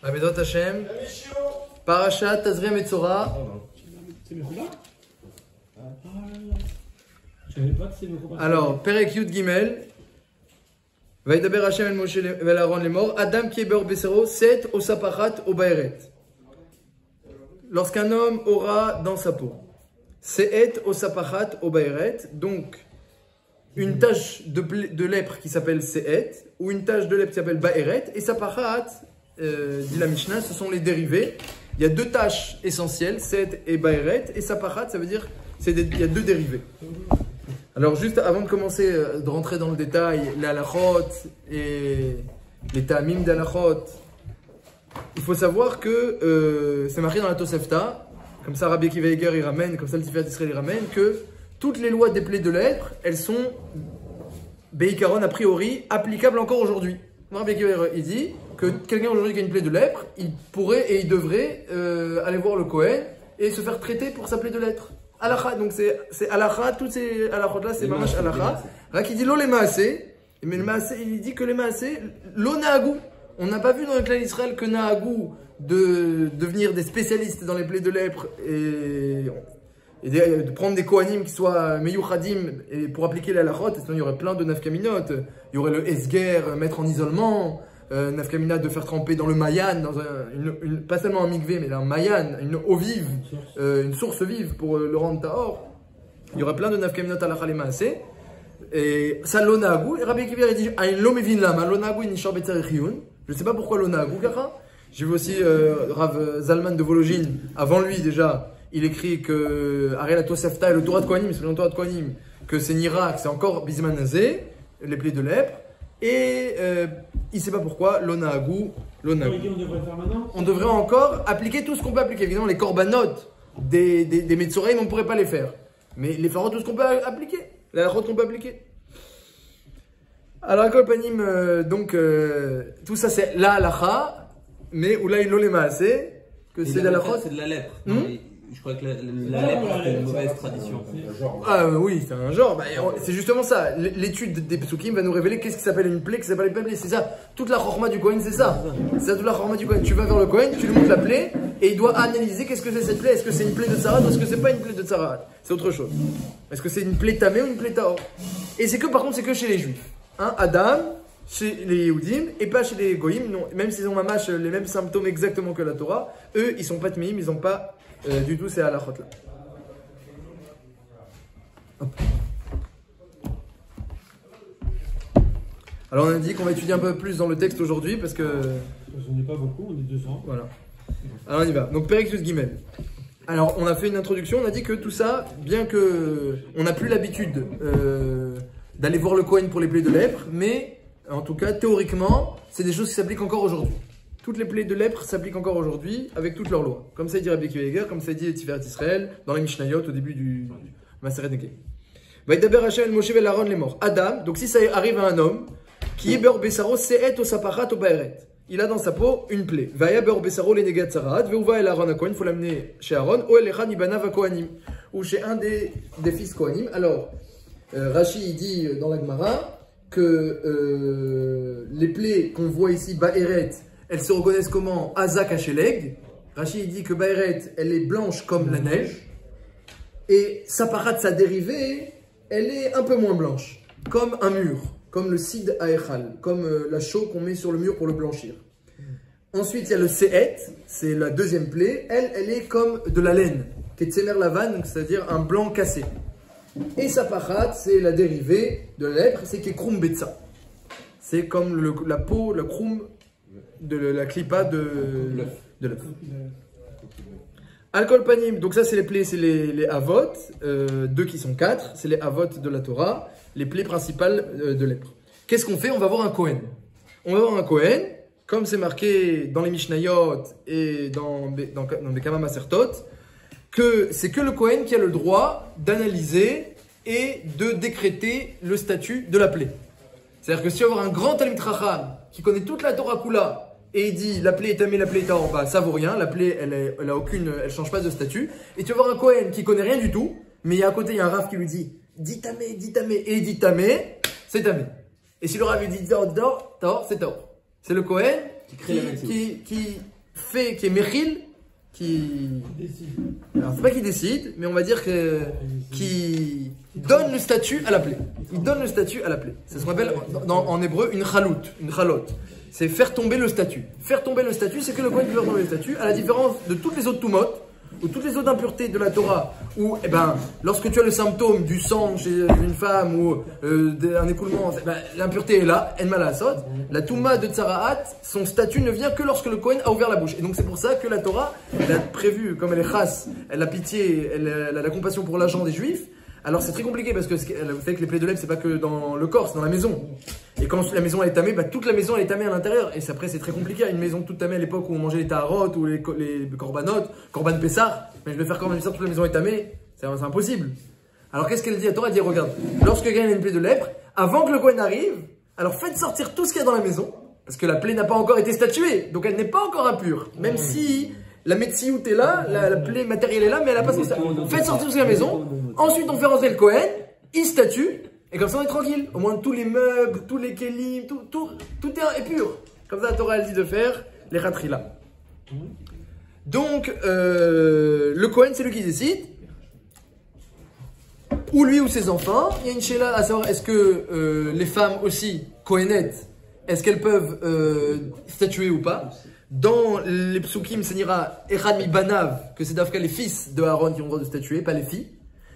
Avedot Hashem, Parashat Tazria Metzora. Alors, Perek Yud Gimel, Vaidaber Hashem el Moshe vel Aaron les morts, Adam qui est Beor Besero, Set au Sapachat au Baeret. Lorsqu'un homme aura dans sa peau, Seet au Sapachat au Baeret, donc une tache de lèpre qui s'appelle Seet, ou une tache de lèpre qui s'appelle Baeret, et Sapachat, dit la Mishnah, ce sont les dérivés. Il y a deux taches essentielles, Seet et Baeret, et Sapachat, ça veut dire il y a deux dérivés. Alors juste avant de commencer, de rentrer dans le détail, les halachot et les ta'amim d'halachot, il faut savoir que c'est marqué dans la Tosefta, comme ça Rabbi Akiva Eiger il ramène, comme ça le Tiferet Israël il ramène, que toutes les lois des plaies de lèpre, elles sont, Beikaron a priori, applicables encore aujourd'hui. Rabbi Akiva Eiger il dit que quelqu'un aujourd'hui qui a une plaie de lèpre, il pourrait et il devrait aller voir le Kohen et se faire traiter pour sa plaie de lèpre. Halakha, donc c'est halakha, toutes ces halakhot là c'est mamash halakha. Là qui dit lo les maasé, mais le maasé, il dit que les maasé, lo naagou. On n'a pas vu dans le clan d'Israël que naagou de devenir des spécialistes dans les plaies de lèpre et de prendre des kohanim qui soient meyuchadim et pour appliquer les halakhot. Sinon il y aurait plein de nafkaminot. Il y aurait le esger, mettre en isolement. Nafkamina de faire tremper dans le mayan, dans pas seulement un mikvé, mais un mayan, une eau vive, une source vive pour le rendre tahor. Il y aurait plein de nafkaminot à la khalemaasé. Et ça l'onagou. Et Rabbi Akiva dit aïn lo mevin lama l'onagou inishor betzarechiyun. Je ne sais pas pourquoi l'onagou kara. J'ai vu aussi Rav Zalman de Vologine. Avant lui déjà, il écrit que Ariel Tosefta et le Torah de Kohanim, c'est le Torah de Kohanim, que c'est Nira, que c'est encore Bismanazé, les plaies de lèpre. Et il ne sait pas pourquoi, l'onagou. On devrait faire maintenant. On devrait encore appliquer tout ce qu'on peut appliquer. Évidemment, les corbanotes des Metzoraim, on ne pourrait pas les faire. Mais les pharaons, tout ce qu'on peut appliquer. La halachot qu'on peut appliquer. Alors, à Kolpanim, donc, tout ça c'est la halacha, mais ou là il l'olema assez, que c'est la halachot. C'est de la lèpre. Je crois que la lèpre c'est une mauvaise tradition. Ah oui, c'est un genre. Bah, c'est justement ça. L'étude des psukim va nous révéler qu'est-ce qui s'appelle une plaie, qu'est-ce qui s'appelle une plaie. C'est ça. Toute la chorma du Kohen, c'est ça. C'est ça toute la chorma du Kohen. Tu vas vers le Kohen, tu lui montres la plaie et il doit analyser qu'est-ce que c'est cette plaie. Est-ce que c'est une plaie de tsarat ou est-ce que c'est pas une plaie de tsarat? C'est autre chose. Est-ce que c'est une plaie tamée ou une plaie tahor? Et c'est que par contre, c'est que chez les juifs. Hein, Adam, chez les Yehudim et pas chez les Goïm. Non, même s'ils ont mamash les mêmes symptômes exactement que la Torah, eux, ils sont pas tmeim, ils n'ont pas du tout ces halachot là. Alors on a dit qu'on va étudier un peu plus dans le texte aujourd'hui parce que... On n'est pas beaucoup, on est 200. Voilà. Alors on y va. Donc Perek Yud Gimel. Alors on a fait une introduction, on a dit que tout ça, bien que on n'a plus l'habitude d'aller voir le Kohen pour les plaies de lèpre, mais en tout cas théoriquement, c'est des choses qui s'appliquent encore aujourd'hui. Toutes les plaies de lèpre s'appliquent encore aujourd'hui avec toutes leurs lois. Comme ça dit Rabbi Akiva Eiger, comme ça dit Tiferet Israël, dans les Mishnayot au début du Maseret Nekeh. Vaidaber Hashem el Moshe vel Aaron les morts. Adam, donc si ça arrive à un homme, qui est Beor Besaro Seet au Sapachat au Baeret. Il a dans sa peau une plaie. Vaya Beor Besaro le Negat Tsarat, Veuva el Aaron à Kohen, il faut l'amener chez Aaron, ou el Echan Ibanav à Kohanim, ou chez un des fils Kohanim. Alors, Rashi il dit dans la Gemara que les plaies qu'on voit ici, Baeret, elles se reconnaissent comment? Azak Hacheleg. Rashi il dit que Baeret, elle est blanche comme la neige. Et Sapachat, sa dérivée, elle est un peu moins blanche. Comme un mur. Comme le Sid Aechal. Comme la chaux qu'on met sur le mur pour le blanchir. Ensuite, il y a le Seet. C'est la deuxième plaie. Elle est comme de la laine. Ketsemer Lavan, c'est-à-dire un blanc cassé. Et Sapachat, c'est la dérivée de la lèpre. C'est Kekrum Betsa. C'est comme la peau, la krum de la clipa de l'œuf. Alcool panim, donc ça c'est les plaies, c'est les avot, deux qui sont quatre, c'est les avot de la Torah, les plaies principales de lèpre. Qu'est-ce qu'on fait? On va voir un Kohen. On va voir un Kohen, comme c'est marqué dans les Mishnayot et dans les Kama Masertot, que c'est que le Kohen qui a le droit d'analyser et de décréter le statut de la plaie. C'est-à-dire que si on va voir un grand Talmid Chacham qui connaît toute la Torah Kula et il dit la plaie est tamée, la plaie est tahor, bah ça vaut rien, la plaie elle change pas de statut. Et tu vas voir un Kohen qui connaît rien du tout, mais il y a à côté il y a un Rav qui lui dit dit tamé, et il dit tamé, c'est tamé. Et si le Rav lui dit tahor, c'est tahor. C'est le Kohen crée la médecine. qui est Mechil, alors c'est pas qui décide, mais on va dire qui donne le statut à la plaie. Il donne le statut à la plaie. C'est ce qu'on appelle en hébreu une chalot. C'est faire tomber le statut. Faire tomber le statut, c'est que le Kohen peut faire tomber le statut, à la différence de toutes les autres tumot, ou toutes les autres impuretés de la Torah, où, lorsque tu as le symptôme du sang chez une femme ou un écoulement, l'impureté est là, en malasot, la Touma de Tsarahat, son statut ne vient que lorsque le Kohen a ouvert la bouche. Et donc c'est pour ça que la Torah, elle a prévu, comme elle est chasse, elle a pitié, elle a la compassion pour l'argent des Juifs. Alors c'est très compliqué parce que vous savez que les plaies de lèvres, c'est pas que dans le corps, c'est dans la maison. Et quand la maison elle est tamée, toute la maison elle est tamée à l'intérieur. Et après c'est très compliqué. Une maison toute tamée à l'époque où on mangeait les taharot ou les korbanot, korban pessar, mais je vais faire korban pessar, toute la maison est tamée, c'est impossible. Alors qu'est-ce qu'elle dit? La Torah dit, regarde, lorsque quelqu'un a une plaie de lèpre, avant que le Kohen arrive, alors faites sortir tout ce qu'il y a dans la maison, parce que la plaie n'a pas encore été statuée, donc elle n'est pas encore impure. Même si la médecine est là, la plaie matérielle est là, mais elle n'a pas son statut. Faites sortir tout ce qu'il y a dans la maison, ensuite on fait rentrer le Kohen, il statue, et comme ça on est tranquille. Au moins tous les meubles, tous les kelim, tout est pur. Comme ça la Torah elle dit de faire les ratrila. Donc le Kohen c'est lui qui décide. Ou lui ou ses enfants. Il y a une shéla à savoir est-ce que les femmes aussi, Kohenettes, est-ce qu'elles peuvent statuer ou pas. Dans les psukim, ça n'ira Echad mi banav, que c'est d'Afka les fils de Aaron qui ont le droit de statuer, pas les filles.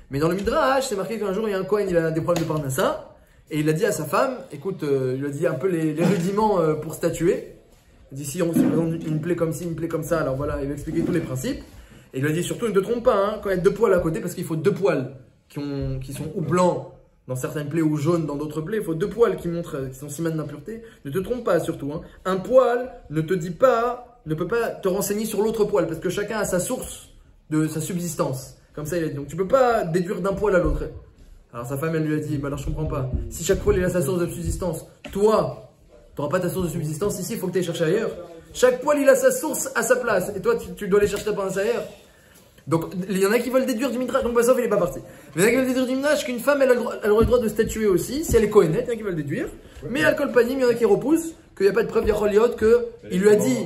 Mais dans le Midrash, c'est marqué qu'un jour il y a un Kohen, il a des problèmes de Parnassa, et il a dit à sa femme, écoute, il lui a dit un peu les rudiments pour statuer. Il dit si on se présente une plaie comme ci, une plaie comme ça, alors voilà, il va expliquer tous les principes. Et il lui a dit surtout ne te trompe pas, hein, quand il y a 2 poils à côté, parce qu'il faut 2 poils qui sont ou blancs dans certaines plaies ou jaunes dans d'autres plaies, il faut 2 poils qui montrent qui sont siman d'impureté. Ne te trompe pas surtout. Hein. Un poil ne peut pas te renseigner sur l'autre poil parce que chacun a sa source de sa subsistance. Comme ça il a dit. Donc tu peux pas déduire d'un poil à l'autre. Alors sa femme elle lui a dit, alors je comprends pas. Si chaque poil il a sa source de subsistance, toi, tu n'auras pas ta source de subsistance ici, il faut que tu ailles chercher ailleurs. Chaque poil il a sa source à sa place et toi tu dois aller chercher ta place ailleurs. Donc, il y en a qui veulent déduire du Midrash, donc Basov il n'est pas parti. Mais il y en a qui veulent déduire du Midrash qu'une femme elle aurait le droit de statuer aussi, si elle est Kohenet, il y en a qui veulent déduire. Mais Alcool Panim, il y en a qui repoussent, qu'il n'y a pas de preuve d'Yacholiot, qu'il lui a dit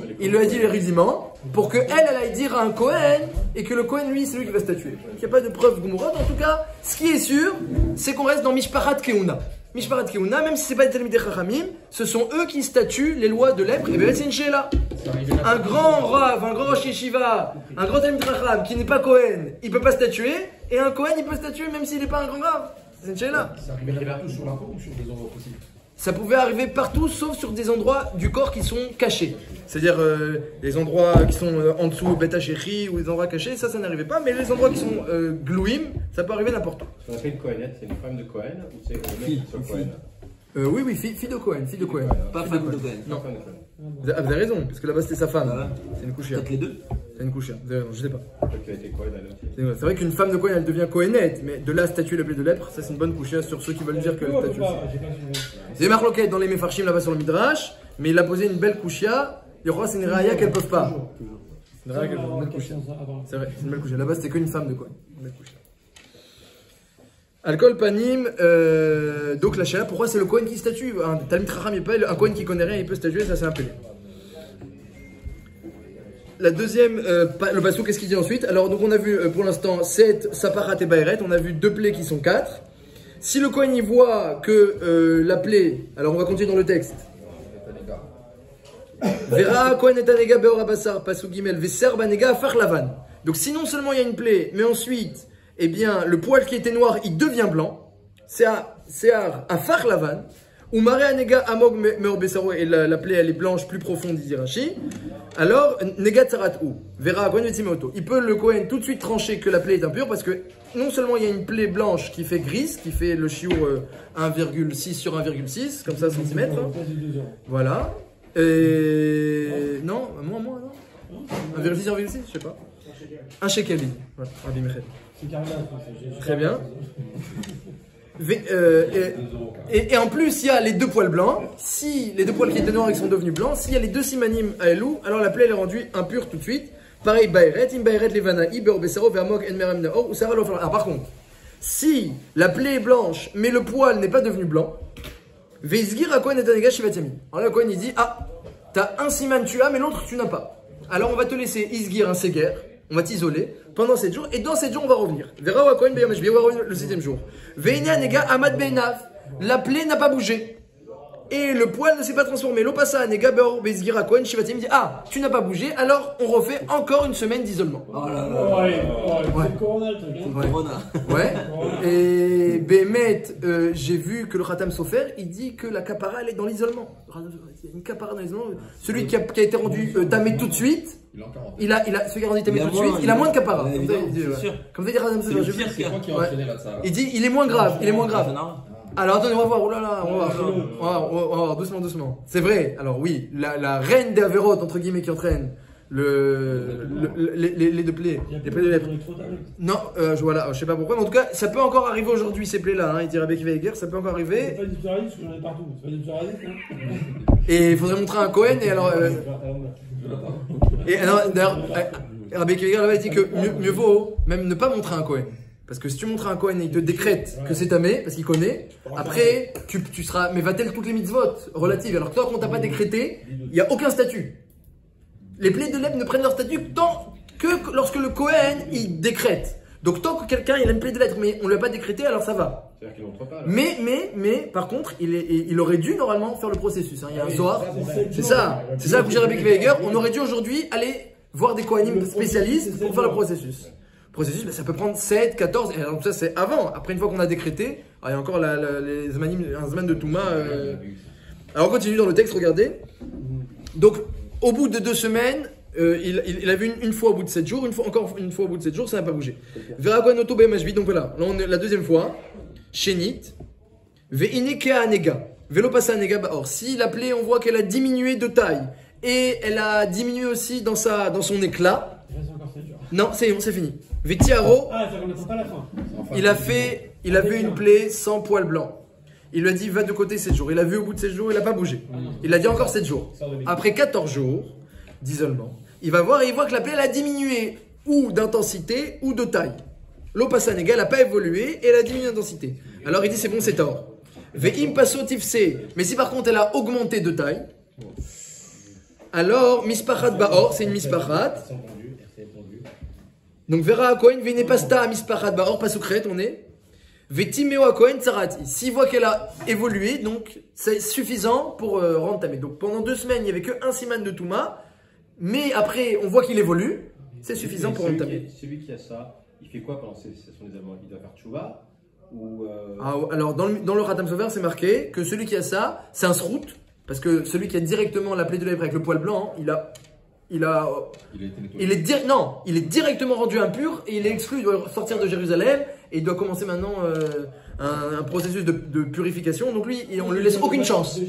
les rudiments, pour qu'elle aille dire à un Kohen, et que le Kohen lui, c'est lui qui va statuer. Donc il n'y a pas de preuve Gumurot. En tout cas, ce qui est sûr, c'est qu'on reste dans Mishparat Keuna. Mishparat Keuna, même si ce n'est pas des Talmidei Chachamim, ce sont eux qui statuent les lois de lèpre, et bien c'est une shéla. Un grand Rav, un grand Rosh Yeshiva, un grand Talmid Chacham qui n'est pas Kohen, il ne peut pas statuer, et un Kohen il peut statuer même s'il n'est pas un grand Rav. C'est une shéla. Ça arrive partout sur la peau ou sur des endroits précis? Ça pouvait arriver partout sauf sur des endroits du corps qui sont cachés. C'est-à-dire les endroits qui sont en dessous, Beta Shechi, ou les endroits cachés, ça n'arrivait pas, mais les endroits qui sont glouim, ça peut arriver n'importe où. Ce qu'on appelle Kohenet, c'est une femme de Kohen ou c'est le mec qui soit Kohen? Oui, fille de Kohen, fille de Kohen. Pas femme de Kohen. Non. Vous avez raison, parce que là-bas c'était sa femme. Voilà. C'est une couchière. Peut-être les deux. C'est une couchière, vous avez raison, je sais pas. Peut-être qu'elle était Kohen à l'autre. C'est vrai qu'une femme de Kohen elle devient Kohenette, mais de là à statuer la plaie de lèpre, ça c'est une bonne couchière sur ceux qui veulent dire que le statut aussi. C'est Marloquet dans les Mefarshim là-bas sur le Midrash, mais il a posé une belle couchia. Le roi c'est une raya qu'elles peuvent pas. C'est une raya qu'elles peuvent pas. Une belle couchia. C'est vrai, c'est une belle couchia. Là-bas c'était qu'une femme de Kohen. Une belle couchia. Alcool panim, donc la chala, pourquoi c'est le Kohen qui statue? Un Talmid Chacham, il peut pas, un Kohen qui connaît rien, il peut statuer, ça c'est un peu. La deuxième, le Bassou, qu'est-ce qu'il dit ensuite? Alors, donc on a vu pour l'instant 7 Saparat et Baïret, on a vu 2 plaies qui sont 4. Si le Kohen y voit que la plaie, alors on va continuer dans le texte. Vera Kohen et Anega Beor Abassar, Pasou Gimel, Veser Banega Afar Lavan. Donc si non seulement il y a une plaie, mais ensuite, eh bien, le poil qui était noir, il devient blanc. C'est à Afar Lavan. Ou Mare Anega Amog Meor Besaro, et la plaie elle est blanche, plus profonde, dit Rashi. Alors, Nega Tsarat ou Vera Kohen Vetzimoto. Il peut le Kohen tout de suite trancher que la plaie est impure parce que non seulement il y a une plaie blanche qui fait grise, qui fait le chiour 1,6 sur 1,6, comme ça centimètres. Voilà. Et non, moins, non 1,6 sur 1,6, je sais pas. Un shekel. Voilà, Rabbi Mechel. Très bien. Et en plus, il y a les 2 poils blancs. Si les 2 poils qui étaient noirs ils sont devenus blancs, s'il y a les 2 simanim à Elou, alors la plaie elle est rendue impure tout de suite. Pareil, Baïret, im Baïret levana, iber besaro, ve'amog enmeram naor, ou sara lofer. Ah, par contre, si la plaie est blanche, mais le poil n'est pas devenu blanc, veizgir a Kohen et Anega shivat yamin. Alors là, Kohen il dit, ah, t'as un siman tu as, mais l'autre tu n'as pas. Alors on va te laisser isgir un séguer, on va t'isoler pendant 7 jours, et dans 7 jours on va revenir. Vera wa Kohen beyom hashvi, on va revenir le 7e jour. Veina nega amad beinav, la plaie n'a pas bougé. Et le poil ne s'est pas transformé. L'opassa nega beor bezgira Kohen shivatim dit ah, tu n'as pas bougé, alors on refait encore une semaine d'isolement. Oh là là. Ouais, c'est le corona le truc. Hein. Corona. Ouais. Et Bémet, j'ai vu que le Khatam Sofer, il dit que la kapara elle est dans l'isolement. Il y a une kapara dans l'isolement. Celui qui a été rendu tamé tout de suite, celui qui a rendu tamé tout de suite, il a moins de kapara. Comme ça, il dit Khatam Sofer. C'est quoi qui a entraîné là-dessus? Il dit il est moins grave, il est moins grave. Alors attendez, on va voir, oh là là, on va voir, doucement. C'est vrai, alors oui, la reine des Averot, entre guillemets, qui entraîne les deux plaies, les plaies de lèvres. Non, voilà, je sais pas pourquoi, mais en tout cas, ça peut encore arriver aujourd'hui, ces plaies-là, hein, il dit Rabbi Akiva, ça peut encore arriver. C'est pas du psoriasis, parce que j'en ai partout. C'est pas du psoriasis, Et il faudrait montrer un Cohen, et alors... d'ailleurs, Rabbi Akiva, là-bas, il dit que mieux vaut même ne pas montrer un Cohen. Parce que si tu montres à un Cohen et il te décrète que c'est tamé, parce qu'il connaît, après, tu seras, mais va-t-elle toutes les mitzvot relatives? Alors que toi, quand t'as pas décrété, il n'y a aucun statut. Les plaies de lèvres ne prennent leur statut que lorsque le Cohen, il décrète. Donc tant que quelqu'un, il a une plaie de lèvres, mais on ne l'a pas décrété, alors ça va. C'est-à-dire qu'il montre pas. Mais, par contre, il aurait dû normalement faire le processus. Hein. Il y a un soir. C'est ça que j'ai Rabbi Akiva. On aurait dû aujourd'hui aller voir des Kohanim spécialistes pour faire le processus. Processus, ça peut prendre 7, 14, et alors ça c'est avant. Après, une fois qu'on a décrété, il y a encore les zmanim, un zman de Touma. Alors on continue dans le texte, regardez. Donc, au bout de 2 semaines, il a vu une fois au bout de 7 jours, encore une fois au bout de 7 jours, ça n'a pas bougé. Verakon oto bemashvi, donc voilà, là on est la deuxième fois. Shenit, ve'inekea nega, velopasa nega baor. Si la plaie, on voit qu'elle a diminué de taille, et elle a diminué aussi dans son éclat. Non, c'est fini. Vetiaro, ah, ça remettra pas la fin. il a vu une plaie sans poil blanc. Il lui a dit va de côté 7 jours. Il a vu au bout de 7 jours, il n'a pas bougé. Il a dit encore 7 jours. Après 14 jours d'isolement, il va voir et il voit que la plaie elle a diminué ou d'intensité ou de taille. L'eau passanega, elle n'a pas évolué et elle a diminué d'intensité. Alors il dit c'est bon, c'est tort. Ve'im passo tifse. Mais si par contre elle a augmenté de taille, alors mispachat baor, c'est une mispachat. Donc Vera Kohen vene pasta mispachat baor, pas secret, on est. Vetimeo Kohen tsarati. S'il voit qu'elle a évolué, donc c'est suffisant pour rendre tamé. Donc pendant 2 semaines, il n'y avait qu'un siman de Touma, mais après on voit qu'il évolue, c'est suffisant pour rendre tamé. Celui qui a ça, il fait quoi pendant son isolement? Il doit faire tchouva ou alors dans le Khatam Sofer, c'est marqué que celui qui a ça, c'est un srout, parce que celui qui a directement la plaie de lèvres avec le poil blanc, il est directement rendu impur et il est exclu, il doit sortir de Jérusalem et il doit commencer maintenant un processus de purification. Donc lui, on lui laisse aucune chance.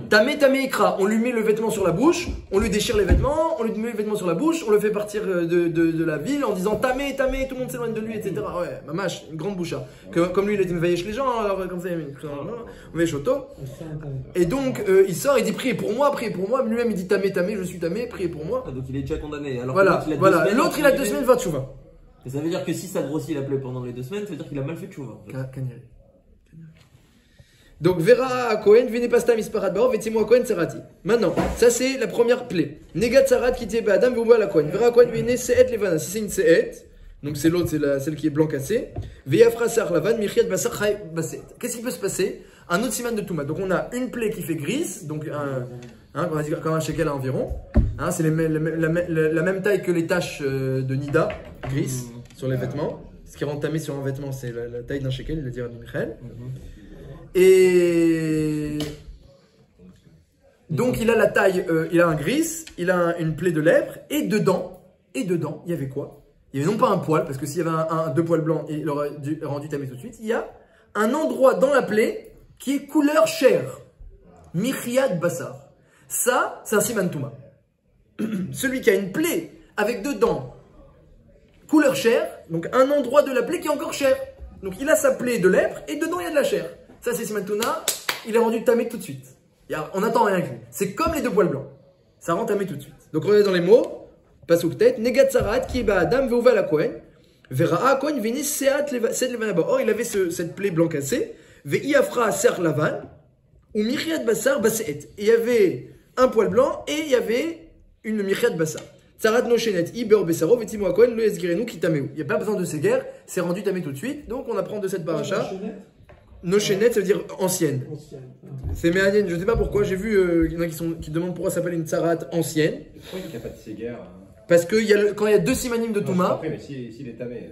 Tamé ikra, on lui met le vêtement sur la bouche, on lui déchire les vêtements, on lui met le vêtement sur la bouche, on le fait partir de la ville en disant tamé, tout le monde s'éloigne de lui, etc. Ouais, mamash, une grande boucha. Comme lui, il était veillé les gens, alors comme ça, on met choto. Et donc, il sort, il dit priez pour moi, lui-même il dit tamé, je suis tamé, priez pour moi. Ah, donc il est déjà condamné. Alors voilà, l'autre il a 2 semaines, va tchouva. Et ça veut dire que si ça grossit la plaie pendant les 2 semaines, ça veut dire qu'il a mal fait tchouva. Donc Vera Kohen vene pasta mispachat baor vetimo Kohen tsarati. Maintenant, ça c'est la première plaie. Nega tsarat qui t'est Adam vouvoa la Kohen. Vera Kohen vene seet levana. Si c'est une seet, donc c'est l'autre, c'est celle qui est blanc cassé. Veyafra sar lavan michiat basar chay baset. Qu'est-ce qui peut se passer? Un autre siman de Touma. Donc on a une plaie qui fait grise, donc comme un shekel à environ. C'est la même taille que les taches de Nida, gris, sur les vêtements. Ce qui est entamé sur un vêtement, c'est la taille d'un shekel, il le dit Rabbi Michael. Et donc il a la taille, il a un gris, il a une plaie de lèvres, et dedans, il y avait quoi? Il y avait non pas un poil, parce que s'il y avait 2 poils blancs, il aurait rendu tamé tout de suite. Il y a un endroit dans la plaie qui est couleur chair. Michiad Bassar. Ça, c'est un siman Touma. Celui qui a une plaie avec dedans couleur chair, donc un endroit de la plaie qui est encore chair. Donc il a sa plaie de lèvres et dedans il y a de la chair. Ça c'est siman Touma, il est rendu tamé tout de suite. On n'attend rien avec lui. C'est comme les 2 poils blancs. Ça rend tamé tout de suite. Donc regardez dans les mots, passe au tête, Negat Tsarat qui est Adam veuva la Kohen, Vera Kohen vini seat levana. Or il avait cette plaie blanc cassée, Veiafra ser lavan, ou Michiat Bassar Baseet. Il y avait un poil blanc et il y avait une mirchat bassa. Tsarat no shenet, iber besaro, vetimo akohen, lo esgirenu kitameu. Il n'y a pas besoin de ces guerres, c'est rendu tamé tout de suite. Donc on apprend de cette paracha. No shenet, ça veut dire ancienne. C'est méanienne, je ne sais pas pourquoi. J'ai vu il y en a qui demandent pourquoi ça s'appelle une tsarat ancienne. Pourquoi il n'y a pas de ces guerres Parce que quand il y a deux simanim de Touma. Après, mais s'il est tamé,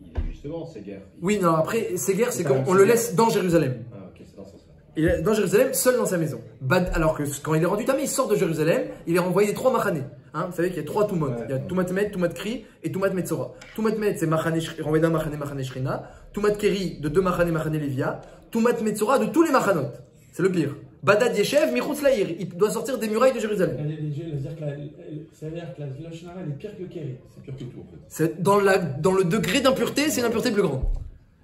il est justement ces guerres. Oui, non, après, ces guerres, c'est quand on le laisse dans Jérusalem. Ah, ok, c'est dans ce sens-là. Il est dans Jérusalem, seul dans sa maison. Alors que quand il est rendu tamé, il sort de Jérusalem, il est renvoyé 3 machanés. Hein, vous savez qu'il y a 3 Toumot. Il y a Toumat Met, Toumat Kri et Toumat Metzora. Toumat Met, c'est renvoyé d'un machané Shrina. Toumat Keri, de 2 machané Lévia. Toumat Metzora, de tous les machanot. C'est le pire. Badad Yeshev, Michutz Laïr. Il doit sortir des murailles de Jérusalem. Ça veut dire que la Shonara, elle est pire que le Kéri. C'est pire que tout en fait. C'est dans le degré d'impureté, c'est une impureté plus grande.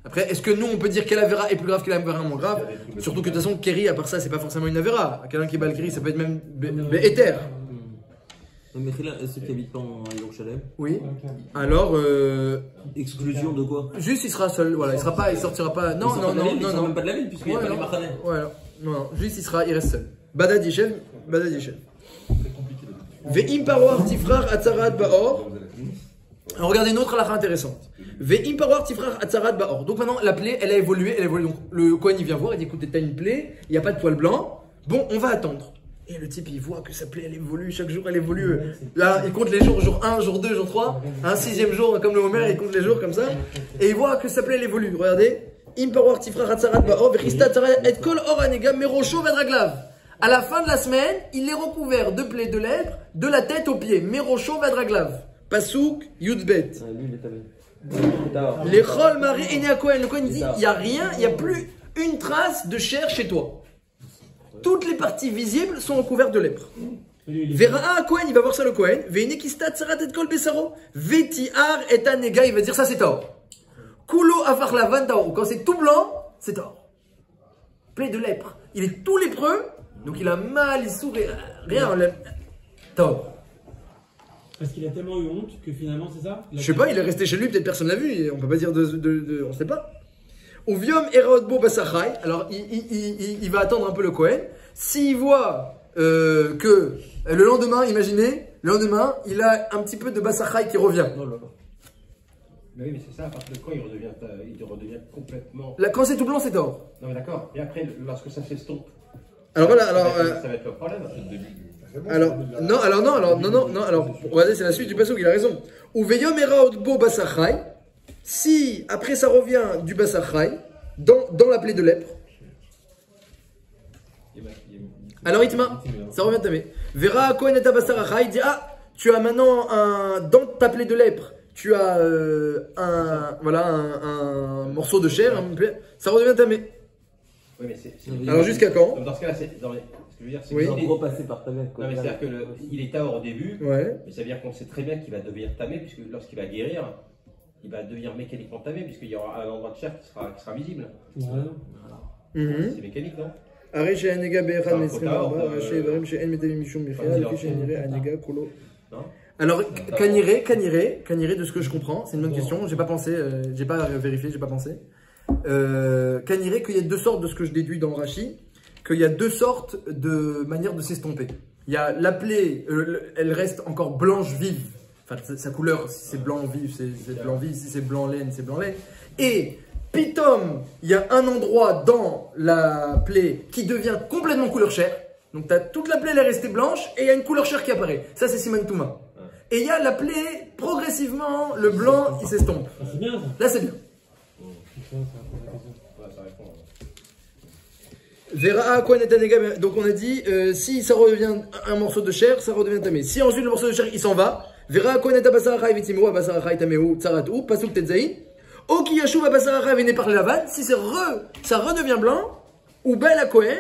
Après, est-ce que nous, on peut dire quelle Avera est plus grave, quelle Avera est moins grave? Surtout que de toute façon, Kéri, à part ça, c'est pas forcément une Avera. Quelqu'un qui bat le Kéri, ça peut être même Éther. Mais là, ceux qui habitent pas en Yerushalem. Oui. Alors, Exclusion de quoi? juste il sera seul, voilà, il sortira pas. Non, non, non, non, non. Même pas de la ville puisqu'il n'y a pas les machanais. Voilà. Non, juste il reste seul. Badad Yeshev, Badad Yeshev. Ve'im paroar tifrar atzarat baor. Alors regardez une autre halakha intéressante. Ve'im paroar tifrar atzarat baor. Donc maintenant la plaie, elle a évolué. Donc le Kohen il vient voir, il dit écoutez, t'as une plaie, il n'y a pas de poil blanc. Bon, on va attendre. Et le type il voit que sa plaie elle évolue, chaque jour elle évolue. Là il compte les jours, jour 1, jour 2, jour 3. Un 6e jour, comme le Homer, il compte les jours comme ça. Et il voit que sa plaie elle évolue. Regardez. Im paroar tifrar atzarat baor, vechista atzarat et kol or anega merosho vedraglav. À la fin de la semaine, il est recouvert de plaies de lèpre, de la tête aux pieds. Merosho vedraglav. Pasouk, Yudbet. Les Chol Marie Ene Kohen. Le Kohen dit il n'y a rien, il n'y a plus une trace de chair chez toi. Toutes les parties visibles sont recouvertes de lèpre. Vera Kohen, il va voir ça le Kohen. Veine Kistat Sarat et Kol Besaro. Vetiar et Anega, il va dire ça c'est Taor. Kulo Afar Lavan Taor. Quand c'est tout blanc, c'est Taor. Plaie de lèpre. Il est tout lépreux, donc il a mal, il sourit, rien. Taor. Parce qu'il a tellement eu honte que finalement, c'est ça? Je sais pas, il est resté chez lui, peut-être personne l'a vu, on peut pas dire on sait pas. Ou Viom Eraotbo Basachai, alors il va attendre un peu le Kohen. S'il voit que le lendemain, imaginez, le lendemain, il a un petit peu de Basachai qui revient. Mais oui, mais c'est ça, à partir de quand il redevient complètement. Là, quand c'est tout blanc, c'est d'or. Non, mais d'accord. Et après, lorsque ça s'estompe. Alors voilà, alors. Ça va être le problème. Alors, non, regardez, c'est la suite du passage, il a raison. Ou Veyom Eraotbo Basachai, si après ça revient du Basachai, dans la plaie de lèpre. Alors Itma, ça revient tamé. Vera Kohen et Basarachai, il dit ah, tu as maintenant dans ta plaie de lèpre, tu as un morceau de chair, ça redevient tamé. Oui, mais alors jusqu'à quand? Dans ce cas-là, c'est. Ce que je veux dire, c'est oui. qu'il est repasser par tamé. Non, mais c'est-à-dire qu'il est taor au début, ouais. Mais ça veut dire qu'on sait très bien qu'il va devenir tamé, puisque lorsqu'il va guérir, il va devenir mécaniquement tamé, puisqu'il y aura un endroit de chair qui sera visible. C'est mécanique, non? Alors, Kaniré, de ce que je comprends, c'est une bonne question, j'ai pas pensé, j'ai pas vérifié, j'ai pas pensé. Kaniré, qu'il y a 2 sortes de ce que je déduis dans Rashi, qu'il y a 2 sortes de manières de s'estomper. Il y a la plaie, elle reste encore blanche vive, enfin sa couleur, si c'est blanc vif, c'est blanc vif, si c'est blanc laine, c'est blanc laine. Et pitom, il y a un endroit dans la plaie qui devient complètement couleur chair. Donc tu as toute la plaie, elle est restée blanche et il y a une couleur chair qui apparaît. Ça c'est Siman Touma. Et il y a la plaie, progressivement, le blanc qui s'estompe. C'est bien ça. Là c'est bien. Vera Kohen et Anega, donc on a dit, si ça redevient un morceau de chair, ça redevient tamé. Si ensuite le morceau de chair il s'en va, Vera Kohen et Basarachai vitimo, Basarachai tameu, tsaratou, pasuk tetzaï, Oki yashuv Basarachai vene par lavan, si ça redevient blanc, ou bel à Kohen,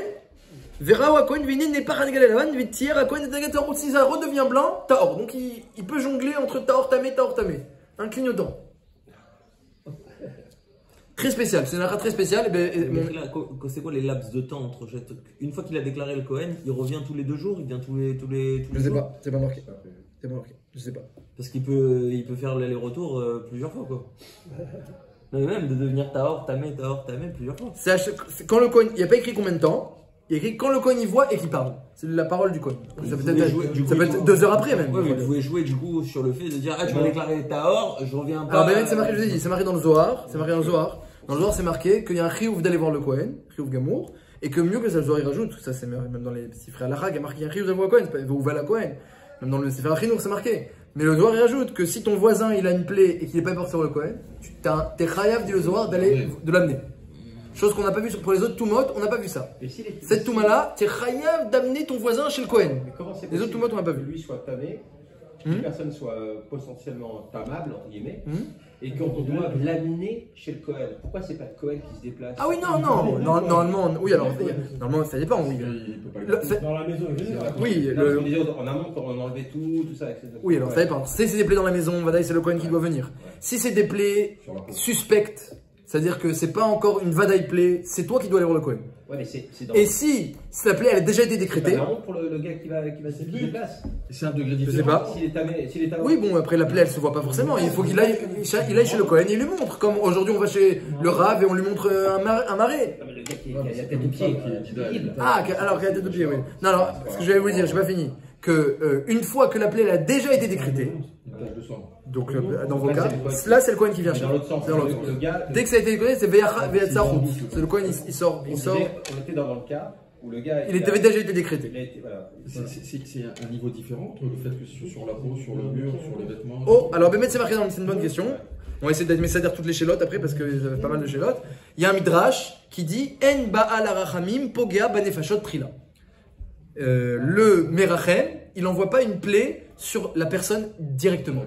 Vera Kohen vene ne par Anega lavan, vitier à Kohen et Anega taor, si ça redevient blanc, taor. Donc il peut jongler entre taor tamé. Un clignotant. Très spécial, c'est une halakha très spéciale. C'est quoi les laps de temps entre une fois qu'il a déclaré le Kohen, il revient tous les 2 jours, il vient tous les je sais jours. pas, c'est pas marqué. Je sais pas. Parce qu'il peut faire l'aller-retour plusieurs fois quoi. Mais même de devenir Taor, Tamé plusieurs fois. Quand le Kohen, il n'y a pas écrit combien de temps, Il y a écrit quand le Kohen y voit et qu'il parle. C'est la parole du Kohen. Ça peut Jouer, être 2 heures après même. Ouais, mais vous pouvez jouer du coup sur le fait de dire ah tu vas déclarer Tahor, je reviens pas. Alors ben c'est marqué, je vous ai dit, c'est marqué dans le Zohar. C'est marqué dans le Zohar. Dans le Zohar c'est marqué qu'il y a un chiyuv d'aller voir le Kohen, chiyuv Gamour, et que mieux que ça le Zohar il rajoute, ça c'est même dans les petits frères Lachag, il y a marqué qu'il y a un chiyuv d'aller voir le Kohen, c'est pas ou va la Kohen. Même dans le Sefer Achinour c'est marqué. Mais le Zohar il rajoute que si ton voisin il a une plaie et qu'il n'est pas porté sur le Kohen, t'es chayav dit le Zohar d'aller de l'amener. Chose qu'on n'a pas vu pour les autres Tumot, on n'a pas vu ça. Cette Touma là, t'es chayav d'amener ton voisin chez le Kohen. Mais comment c'est Les autres Tumot on n'a pas vu. Que lui soit tamé, qu'une personne soit potentiellement tamable, entre guillemets, et qu'on doit l'amener chez le Kohen. Pourquoi c'est pas le Kohen qui se déplace? Ah oui, normalement, oui, alors, normalement ça dépend, oui. Dans la maison, il est Oui, On disait en amont, quand on enlevait tout ça, etc. Oui, alors ça dépend. Si c'est des plaies dans la maison, Vadaï, c'est le Kohen qui doit venir. Si c'est des plaies suspectes, c'est-à-dire que c'est pas encore une Vadaï plaie, c'est toi qui dois aller voir le Kohen. Ouais, mais c'est dans... Et si la plaie elle a déjà été décrétée. C'est pas pour le gars qui se déplace. C'est un degré Je sais différent. pas. S'il est tamé, Oui, bon, après la plaie elle se voit pas forcément. Il faut qu'il aille chez le Kohen et il lui montre. Comme aujourd'hui on va chez le Rav et on lui montre un marais. Non, mais le gars qui a la tête de pied, Ah, alors qu'il a la tête de pied, oui. Non, alors, ce que je vais vous dire, j'ai pas fini. Que une fois que la plaie elle a déjà été décrétée. Donc, dans vos cas, là c'est le Kohen qui vient dans chercher. l'autre sens. Le gars, Dès que ça a été décrété, c'est Veyatzarut. C'est le Kohen, il sort. on était dans le cas où le gars. Il avait déjà été décrété. C'est un niveau différent entre le fait que sur la peau, sur le mur, sur les vêtements. Oh, alors Bémet, c'est marqué c'est une bonne question. On va essayer d'admettre toutes les chélotes après parce qu'il y a pas mal de chélotes. Il y a un midrash qui dit En ba'al arachamim pogea banefashot trila. Le merachem, il n'envoie pas une plaie sur la personne directement.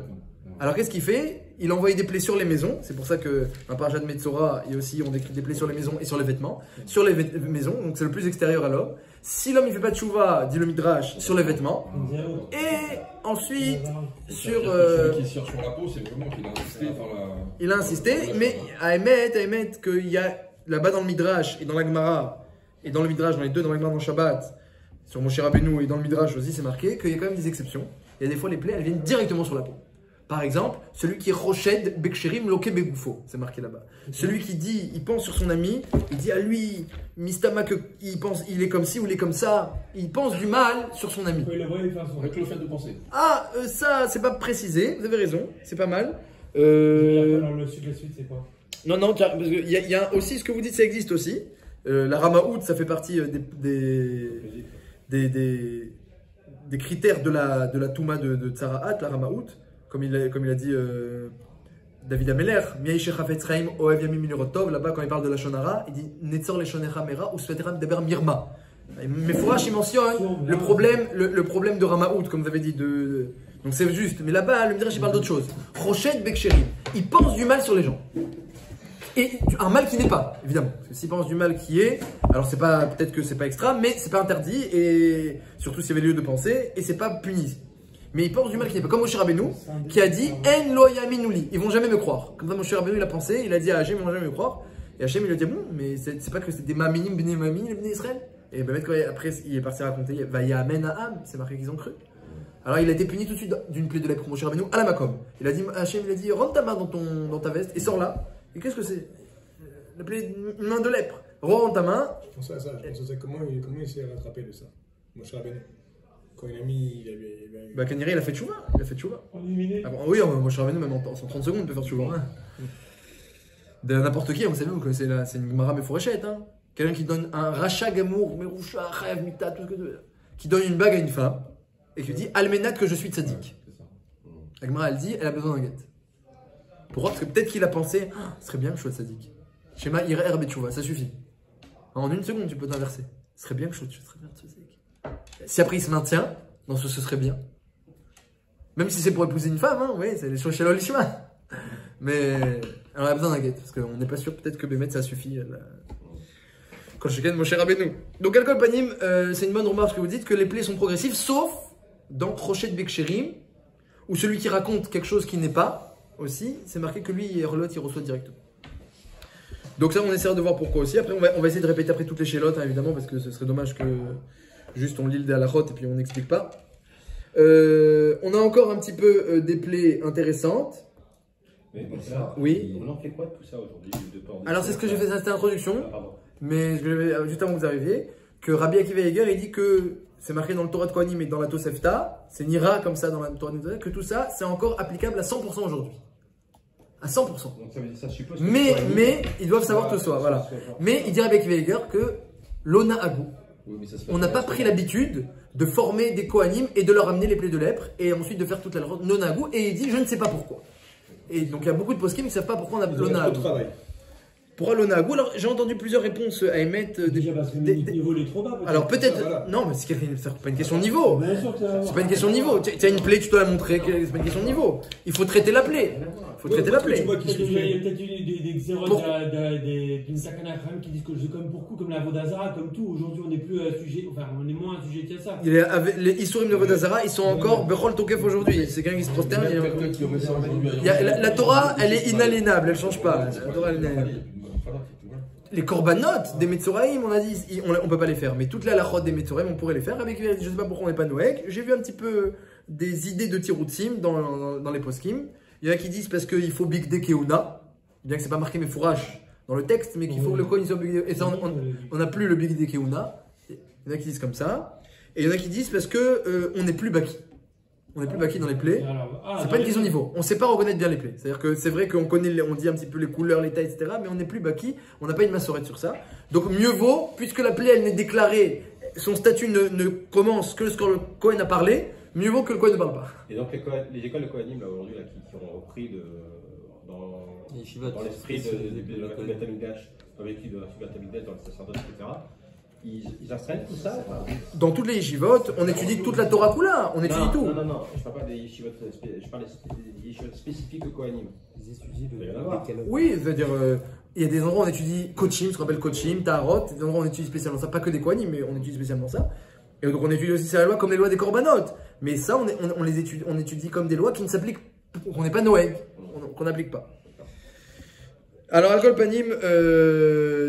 Alors qu'est-ce qu'il fait? Il envoie des plaies sur les maisons. C'est pour ça que dans Parashat Metzora, il y a aussi on décrit des plaies sur les maisons et sur les vêtements. Sur les maisons, donc c'est le plus extérieur à l'homme. Si l'homme il fait pas de chouva, dit le midrash, sur les vêtements. Et ensuite sur. Celui qui tire sur la peau, c'est vraiment qu'il a insisté. Il a insisté, mais à émettre qu'il y a là-bas dans le midrash et dans la Gemara et dans le midrash, dans les deux, dans la Gemara dans Shabbat, sur Moshe Rabbeinu et dans le midrash aussi, c'est marqué qu'il y a quand même des exceptions. Il y a des fois les plaies, elles viennent directement sur la peau. Par exemple, celui qui est Roched Beksherim Loke Begoufo, c'est marqué là-bas. Celui qui dit, il pense sur son ami, il dit à lui, Mistama, il pense, il est comme ci ou il est comme ça, il pense du mal sur son ami. Avec le fait de penser. Ah, ça, c'est pas précisé, vous avez raison, c'est pas mal. Le suite, c'est quoi? Non, tiens, parce qu'il y a aussi, ce que vous dites, ça existe aussi. La Ramaout, ça fait partie des critères de la Touma de Tsarahat, la Ramaout. Comme il a dit David Ameler, là-bas quand il parle de la Shonara, il dit Netzor le Shonecha Mera ou Svetram Deber Mirma. Mais Fourash il mentionne le problème de Ramaout, comme vous avez dit. Donc c'est juste, mais là-bas le Midrash il parle d'autre chose. Rochet Beksherim, il pense du mal sur les gens. Et un mal qui n'est pas, évidemment. Parce que s'il pense du mal qui est, alors c'est pas, peut-être que c'est pas extra, mais c'est pas interdit, et surtout s'il y avait lieu de penser, et c'est pas puni. Mais il pense du mal qui n'est pas. Comme Moshe Rabbeinu, qui a dit En lo yaminuli, ils vont jamais me croire. Comme ça, Moshe Rabbeinu, il a pensé, il a dit à Hachem, ils vont jamais me croire. Et Hachem, il lui a dit bon, mais c'est pas que c'était des maminim, bnei mamim, les bnei Israël. Et ben, après, il est parti raconter Vayamen Ha'am, c'est marqué qu'ils ont cru. Alors, il a été puni tout de suite d'une plaie de lèpre, Moshe Rabbeinu, à la Makom. Il a dit, Hachem, il a dit rentre ta main dans ta veste et sors là. Et qu'est-ce que c'est? La plaie, une main de lèpre. Rentre ta main. Je pense à ça, comment il s'est rattrapé de ça, Moshe Rabbeinu? Quand il a mis. Bah, Kaniré, il a fait tchouva. En 10 minutes. Ah bon, oui, moi je suis revenu même en 130 secondes, il peut faire tchouva. Hein. De n'importe qui, on sait même que c'est une Gemara Mefourechette. Hein. Quelqu'un qui donne un rachat gamour, merusha, rêve, mita, tout ce que tu veux. Qui donne une bague à une femme et qui dit Almenat que je suis tzaddik. La Gemara, elle dit elle a besoin d'un guet. Pourquoi? Parce que peut-être qu'il a pensé ce serait bien que je sois tzaddik. Shema irer herbe tchouva, ça suffit. En une seconde, tu peux t'inverser. Ce serait bien que je sois tzaddik. Si après il se maintient, dans ce serait bien. Même si c'est pour épouser une femme, hein, oui, c'est les choses chez l'Olishma. Mais on a besoin d'un guet, parce qu'on n'est pas sûr, peut-être que Bémet ça suffit. Quand je ken, mon cher Rabbeinu. Donc, Al-Kol Panim, c'est une bonne remarque que vous dites que les plaies sont progressives, sauf dans Crochet de Beksherim, où celui qui raconte quelque chose qui n'est pas, aussi, c'est marqué que lui, Erlot, il reçoit directement. Donc, ça, on essaiera de voir pourquoi aussi. Après, on va essayer de répéter après toutes les chélotes, hein, évidemment, parce que ce serait dommage que. Juste on lit le halachot et puis on n'explique pas. On a encore un petit peu des plaies intéressantes. Mais ça, oui. On en fait quoi de tout ça aujourd'hui? Alors c'est ce que j'ai fait cette introduction. Mais juste avant que vous arriviez, que Rabbi Akiva Eiger, il dit que c'est marqué dans le Torah de Kohanim et dans la Tosefta, c'est Nira comme ça dans la Torah de Kohanim, que tout ça, c'est encore applicable à 100% aujourd'hui. À 100%. Donc ça veut dire, ça suppose que Mais ils doivent savoir tout ça, voilà. Mais il dit Rabbi Akiva Eiger que l'Ona Agou, on n'a pas pris l'habitude de former des Kohanim et de leur amener les plaies de lèpre et ensuite de faire toute la l'Ona Agou, et il dit je ne sais pas pourquoi. Et donc il y a beaucoup de poskim qui ne savent pas pourquoi on a l'Ona Agou. Pourquoi l'Ona Agou? Alors j'ai entendu plusieurs réponses à émettre. Déjà parce que le niveau est trop bas. Alors peut-être. Voilà. Non, mais c'est pas une question de niveau. Bien sûr que ça va. C'est pas une question de niveau. Tu as une plaie, tu dois la montrer. C'est pas une question de niveau. Il faut traiter la plaie. Il faut traiter la plaie. Il y a peut-être des xérotes d'une Sakana Akhram qui disent que je comme pour coup, comme la Vodazara, comme tout. Aujourd'hui, on n'est plus sujet, enfin, on est moins sujet à ça. Les Issourim de Vodazara, ils sont encore Bechol Tokef aujourd'hui. C'est quelqu'un qui se prosterne. La Torah, elle est inaliénable, elle change pas. La Torah, elle est inaliénable. Les korbanot des Metzoraïm, on a dit, on peut pas les faire, mais toute la lachot des Metzoraïm, on pourrait les faire. Avec, je sais pas pourquoi on n'est pas Noël. J'ai vu un petit peu des idées de Tiroutsim dans les poskim. Il y en a qui disent parce qu'il faut Big De Keuna, bien que c'est pas marqué mes fourrages dans le texte, mais qu'il faut que le Kohen soit Big De. Et ça, on n'a plus le Big De Keuna. Il y en a qui disent comme ça. Et il y en a qui disent parce que on n'est plus Baki. On n'est plus Baki dans les plaies. C'est pas une question de niveau. On sait pas reconnaître bien les plaies. C'est-à-dire que c'est vrai qu'on connaît, on dit un petit peu les couleurs, les tailles, etc. Mais on n'est plus Baki. On n'a pas une massorette sur ça. Donc mieux vaut, puisque la plaie, elle n'est déclarée, son statut ne commence que lorsque le Kohen a parlé, mieux vaut que le Kohen ne parle pas. Et donc les écoles de Kohanim là aujourd'hui qui ont repris dans l'esprit de la Beth Amikdash, dans l'étude de la Beth Amikdash, dans le sacerdoce, etc. Ils astreignent tout ça. Dans toutes les yeshivot, on étudie toute la Torah Kula, on étudie tout. Non, je parle pas des yeshivot, je parle des yeshivot spécifiques au Kohanim. Oui, c'est-à-dire, il y a des endroits où on étudie Kochim, ce qu'on appelle Kochim, Taharot, des endroits où on étudie spécialement ça, pas que des Kohanim, mais on étudie spécialement ça. Et donc on étudie aussi ces lois comme les lois des Korbanot. Mais ça, on étudie comme des lois qui ne s'appliquent, qu'on n'est pas Noël, qu'on n'applique pas. Alors, Alcool Panim,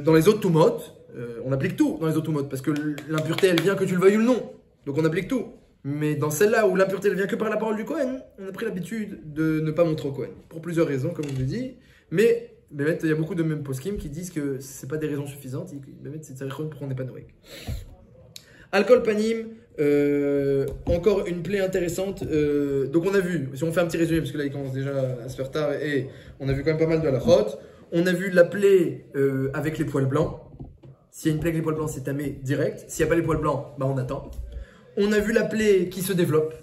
dans les autres Tumot, on applique tout dans les autres modes parce que l'impureté elle vient que tu le veuilles ou non, donc on applique tout. Mais dans celle-là où l'impureté elle vient que par la parole du Kohen, on a pris l'habitude de ne pas montrer au Kohen pour plusieurs raisons, comme je l'ai dit. Mais il y a beaucoup de mêmes poskim qui disent que c'est pas des raisons suffisantes. C'est des raisons pour qu'on n'est pas Noël. Alcool Panim, encore une plaie intéressante. Donc on a vu, si on fait un petit résumé parce que là il commence déjà à se faire tard et on a vu quand même pas mal de halachot. On a vu la plaie avec les poils blancs. S'il y a une plaie avec les poils blancs, c'est tamé direct. S'il n'y a pas les poils blancs, bah on attend. On a vu la plaie qui se développe.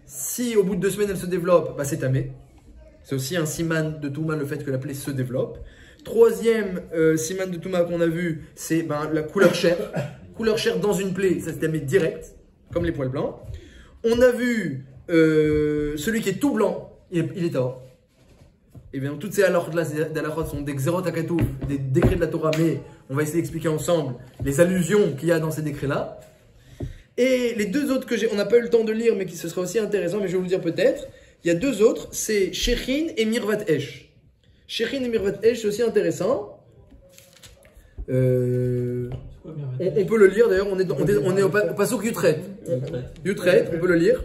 Si au bout de 2 semaines elle se développe, bah c'est tamé. C'est aussi un siman de Touma le fait que la plaie se développe. Troisième siman de Touma qu'on a vu, c'est la couleur chair. Couleur chair dans une plaie, ça c'est tamé direct, comme les poils blancs. On a vu celui qui est tout blanc, il est tahor. Et bien toutes ces halachot sont des xérot akatouf, des décrets de la Torah, mais on va essayer d'expliquer ensemble les allusions qu'il y a dans ces décrets-là. Et les deux autres que on n'a pas eu le temps de lire, mais qui ce sera aussi intéressant, mais je vais vous le dire peut-être. Il y a 2 autres, c'est Shechin et Mirvat Esh. Shechin et Mirvat Esh, c'est aussi intéressant. On peut le lire d'ailleurs, on est au Pasuk Yutret. Yutret, on peut le lire.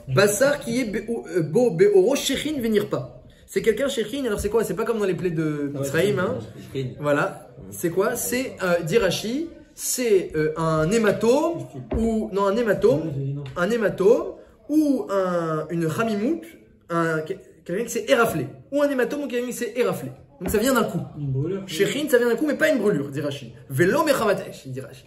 Bassar qui est Bo Beoro Shechin venir pas. C'est quelqu'un Shechin, alors c'est quoi? C'est pas comme dans les plaies de Mitzrayim, hein. Voilà. C'est quoi? C'est Dirachi, c'est un hématome ou non un hématome ou une ramimout, quelqu'un qui s'est éraflé, ou un hématome ou quelqu'un qui s'est éraflé. Donc ça vient d'un coup. Shechin, ça vient d'un coup, mais pas une brûlure, dit Rashi. Velo mechavatesh, dit Rashi.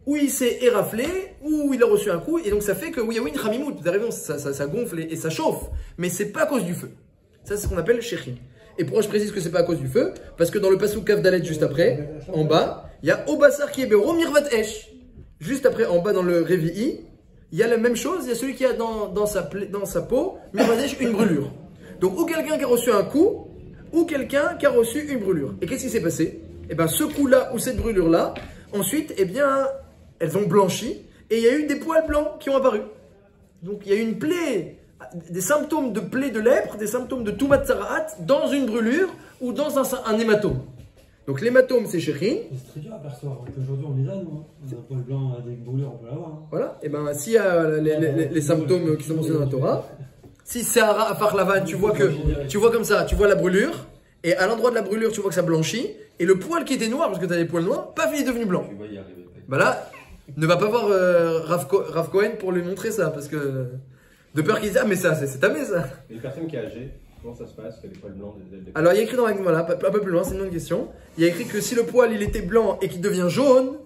Ou il s'est éraflé, ou il a reçu un coup, et donc ça fait que oui, il y a une ramimout. Vous avez raison, ça gonfle et ça chauffe, mais c'est pas à cause du feu. Ça, c'est ce qu'on appelle Shechin. Et pourquoi je précise que c'est pas à cause du feu? Parce que dans le Pasuk Kaf Dalet juste après, en bas, il y a Obassar qui est Be'oro Mirvat Esh. Juste après, en bas dans le Revi'i, il y a la même chose, il y a celui qui a dans sa peau, Mirvat Esh, une brûlure. Donc, ou quelqu'un qui a reçu un coup, ou quelqu'un qui a reçu une brûlure. Et qu'est-ce qui s'est passé? Eh bien, ce coup-là, ou cette brûlure-là, ensuite, eh bien, elles ont blanchi, et il y a eu des poils blancs qui ont apparu. Donc, il y a eu une plaie, des symptômes de plaie de lèpre, des symptômes de Toumat Tsaraat dans une brûlure ou dans un hématome. Donc l'hématome c'est Shechin. C'est très dur à percevoir. Aujourd'hui on les a nous. On a un poil blanc avec une brûlure, on peut l'avoir. Hein. Voilà. Et bien s'il y a les symptômes qui sont mentionnés dans la Torah, si c'est à part Lavan, tu vois comme ça, tu vois la brûlure, et à l'endroit de la brûlure tu vois que ça blanchit, et le poil qui était noir, parce que tu as des poils noirs, paf, il est devenu blanc. Bah là, ne va pas voir Rav Cohen pour lui montrer ça, parce que de peur qu'il dise ah mais ça c'est tamé ça. Et une personne qui est âgée, comment ça se passe, qui a des poils blancs Alors il y a écrit dans la voilà, un peu plus loin, c'est une autre question. Il y a écrit que si le poil il était blanc et qu'il devient jaune,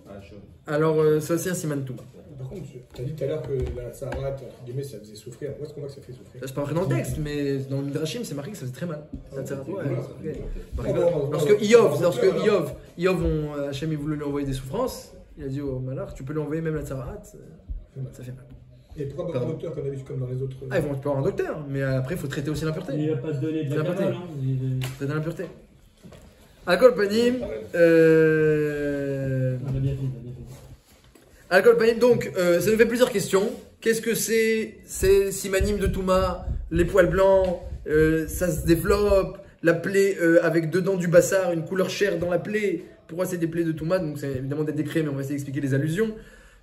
alors c'est aussi un siman touma. Par contre, tu as dit tout à l'heure que la Sahara, entre guillemets, ça faisait souffrir. Où est-ce qu'on voit que ça fait souffrir? Ça, c'est pas marqué dans le texte, mais dans le Midrashim, c'est marqué que ça faisait très mal. Lorsque Iyov, Hachem il voulait lui envoyer des souffrances, il a dit au malach, tu peux lui envoyer même la Tsarat, ça fait mal. Et pourquoi pas un docteur qu'on a vu comme dans les autres? Ah, ils vont avoir un docteur, mais après il faut traiter aussi l'impureté. Il n'a pas donné de la cabale, Traiter l'impureté. Alcool panim. On a bien fait. Alcool panim, donc ça nous fait plusieurs questions. Qu'est-ce que c'est simanim de Touma, les poils blancs, ça se développe, la plaie avec dedans du bassar, une couleur chair dans la plaie. Pourquoi c'est des plaies de Touma? Donc c'est évidemment des décrets, mais on va essayer d'expliquer les allusions.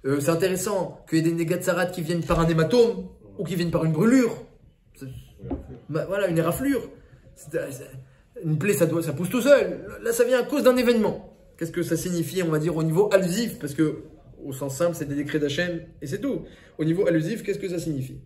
C'est intéressant qu'il y ait des négatsarat qui viennent par un hématome ou qui viennent par une brûlure. Voilà, une éraflure. Une plaie, ça pousse tout seul. Là, ça vient à cause d'un événement. Qu'est-ce que ça signifie, on va dire, au niveau allusif? Parce que, au sens simple, c'est des décrets d'Hachem et c'est tout. Au niveau allusif, qu'est-ce que ça signifie?